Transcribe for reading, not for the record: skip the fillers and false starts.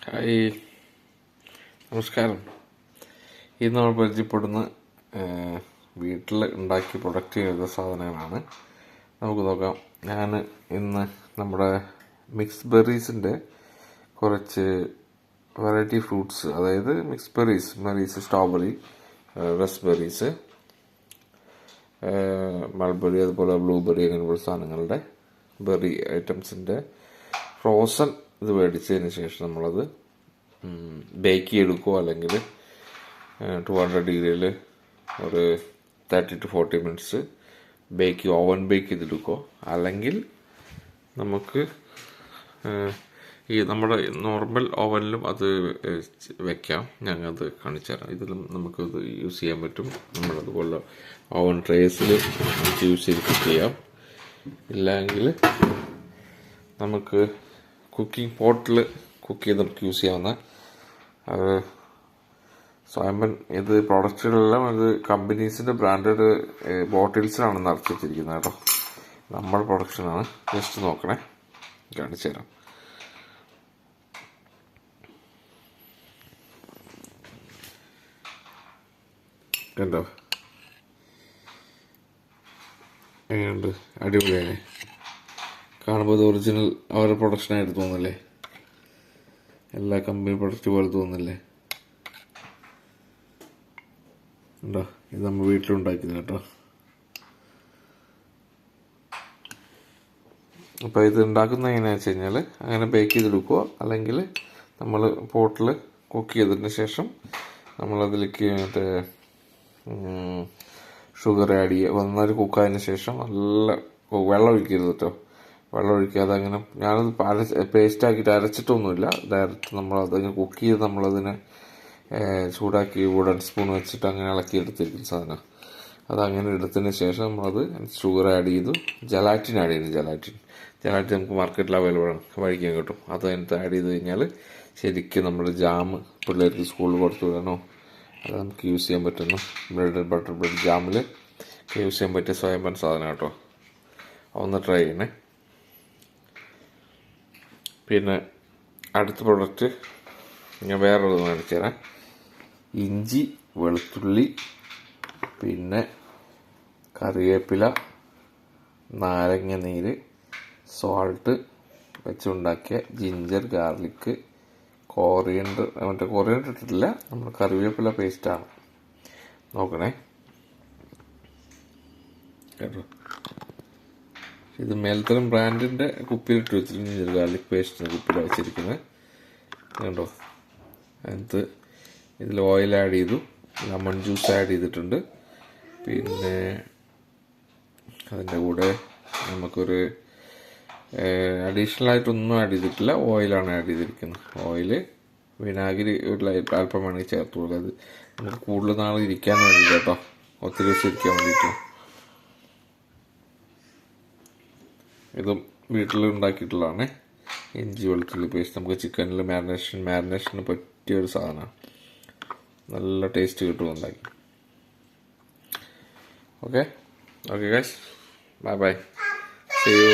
Hi, നമസ്കാരം. ഇന്ന് നമ്മൾ പരിചയപ്പെടുന്ന വീട്ടിൽ ഉണ്ടാക്കി പ്രൊഡക്റ്റ് ചെയ്ത സാധനങ്ങളാണ്. നമുക്ക് നോക്കാം. ഞാൻ ഇന്ന് നമ്മുടെ മിക്സ് ബെറീസിൻ്റെ കുറച്ച് വെറൈറ്റി ഫ്രൂട്ട്സ്, അതായത് മിക്സ് ബെറീസ്, സ്ട്രോബെറി, റസ്ബെറീസ്, മൾബെറി, അതുപോലെ ബ്ലൂബെറി, അങ്ങനെയുള്ള സാധനങ്ങളുടെ ബെറി ഐറ്റംസിൻ്റെ ഫ്രോസൺ ഇത് മേടിച്ചതിന് ശേഷം നമ്മളത് ബേക്ക് ചെയ്തെടുക്കുകയോ അല്ലെങ്കിൽ 200 ഡിഗ്രിയിൽ ഒരു 30 to 40 മിനിറ്റ്സ് ഓവൻ ബേക്ക് ചെയ്തെടുക്കുകയോ, അല്ലെങ്കിൽ നമുക്ക് ഈ നമ്മുടെ നോർമൽ ഓവനിലും അത് വെക്കാം. ഞങ്ങളത് കാണിച്ചു തരാം. ഇതിലും നമുക്കത് യൂസ് ചെയ്യാൻ പറ്റും. നമ്മളതുപോലെ ഓവൻ ട്രേസിൽ നമുക്ക് യൂസ് ചെയ്ത് ചെയ്യാം. ഇല്ലെങ്കിൽ നമുക്ക് കുക്കിംഗ് പോട്ടിൽ കുക്ക് ചെയ്ത് നമുക്ക് യൂസ് ചെയ്യാവുന്ന സ്വയംബൻ. ഇത് പ്രോഡക്റ്റുകളെല്ലാം ഇത് കമ്പനീസിൻ്റെ ബ്രാൻഡഡ് ബോട്ടിൽസിലാണ് നിറച്ച് വെച്ചിരിക്കുന്നത് കേട്ടോ. നമ്മുടെ പ്രൊഡക്ഷനാണ്. ജസ്റ്റ് നോക്കണേ, കാണിച്ചു തരാം. കണ്ടോ, എങ്ങനെയുണ്ട്? അടിപൊളിയാണ്. കാണുമ്പോൾ ഇത് ഒറിജിനൽ അവരുടെ പ്രൊഡക്ഷനായിട്ട് തോന്നില്ലേ? എല്ലാ കമ്പനി പ്രൊഡക്റ്റ് പോലെ തോന്നില്ലേ? ഉണ്ടോ? ഇത് നമ്മൾ വീട്ടിലുണ്ടാക്കിയത് കേട്ടോ. അപ്പോൾ ഇത് ഉണ്ടാക്കുന്നത് എങ്ങനെയാണെന്ന് വെച്ച് കഴിഞ്ഞാൽ, അങ്ങനെ ബേക്ക് ചെയ്തെടുക്കുക, അല്ലെങ്കിൽ നമ്മൾ പോട്ടിൽ കുക്ക് ചെയ്തതിന് ശേഷം നമ്മളതിലേക്ക് മറ്റേ ഷുഗർ ആഡ് ചെയ്യുക. നന്നായി കുക്കായതിന് ശേഷം നല്ല വെള്ളം ഒഴിക്കരുത് കേട്ടോ. വെള്ളം ഒഴിക്കാതെ അങ്ങനെ ഞാനത് പേസ്റ്റാക്കിയിട്ട് അരച്ചിട്ടൊന്നുമില്ല. ഡയറക്റ്റ് നമ്മളതങ്ങനെ കുക്ക് ചെയ്ത് നമ്മളതിനെ ചൂടാക്കി വുഡൻ സ്പൂൺ വെച്ചിട്ട് അങ്ങനെ ഇളക്കി എടുത്തിരിക്കുന്ന സാധനം. അതങ്ങനെ എടുത്തതിന് ശേഷം നമ്മളത് ഷുഗർ ആഡ് ചെയ്തു. ജലാറ്റിൻ ആഡ് ചെയ്യുന്നു. ജലാറ്റിൻ നമുക്ക് മാർക്കറ്റിൽ അവൈലബിൾ ആണ്, കഴിക്കാൻ കിട്ടും. അത് അതിനകത്ത് ആഡ് ചെയ്ത് കഴിഞ്ഞാൽ ശരിക്കും നമ്മൾ ജാം പിള്ളേർക്ക് സ്കൂളിൽ കൊടുത്തു വിടാനോ അത് നമുക്ക് യൂസ് ചെയ്യാൻ പറ്റുന്നു. ബട്ടർ ബ്രെഡ് ജാമിൽ യൂസ് ചെയ്യാൻ പറ്റിയ സ്വയംബൻ സാധനം കേട്ടോ. ഒന്ന് ട്രൈ ചെയ്യണേ. പിന്നെ അടുത്ത പ്രൊഡക്റ്റ് ഞാൻ വേറൊരു കാണിച്ചു തരാം. ഇഞ്ചി, വെളുത്തുള്ളി, പിന്നെ കറിവേപ്പില, നാരങ്ങ നീര്, സോൾട്ട് വെച്ചുണ്ടാക്കിയ ജിഞ്ചർ, ഗാർലിക്ക്, കോറിയൻഡർ ഇട്ടിട്ടില്ല, നമ്മൾ കറിവേപ്പില പേസ്റ്റാണ്. നോക്കണേ കേട്ടോ. ഇത് മേൽത്തരം ബ്രാൻഡിൻ്റെ കുപ്പിയിലിട്ട് വെച്ചിരിക്കുന്നു. ജിഞ്ചർ ഗാർലിക് പേസ്റ്റ് കുപ്പിയിൽ വെച്ചിരിക്കുന്നത് കണ്ടോ. അതിനകത്ത് ഇതിൽ ഓയിൽ ആഡ് ചെയ്തു, ലെമൺ ജ്യൂസ് ആഡ് ചെയ്തിട്ടുണ്ട്. പിന്നെ അതിൻ്റെ കൂടെ നമുക്കൊരു അഡീഷണൽ ആയിട്ടൊന്നും ആഡ് ചെയ്തിട്ടില്ല. ഓയിലാണ് ആഡ് ചെയ്തിരിക്കുന്നത്. ഓയിൽ, വിനാഗിരി ഒരു അല്പം വേണമെങ്കിൽ ചേർത്ത് കൊടുക്കുക. അത് നമുക്ക് കൂടുതൽ നാൾ ഇരിക്കാൻ വേണ്ടി കേട്ടോ, ഒത്തിരി ദിവസം ഇരിക്കാൻ വേണ്ടിയിട്ട്. ഇതും വീട്ടിൽ ഉണ്ടാക്കിയിട്ടുള്ളതാണ്. ഇഞ്ചി വെളുത്തുള്ളി പേസ്റ്റ് നമുക്ക് ചിക്കനിൽ മാരിനേഷന് പറ്റിയ ഒരു സാധനമാണ്. നല്ല ടേസ്റ്റ് കിട്ടും ഉണ്ടാക്കി. Okay guys, bye, see U.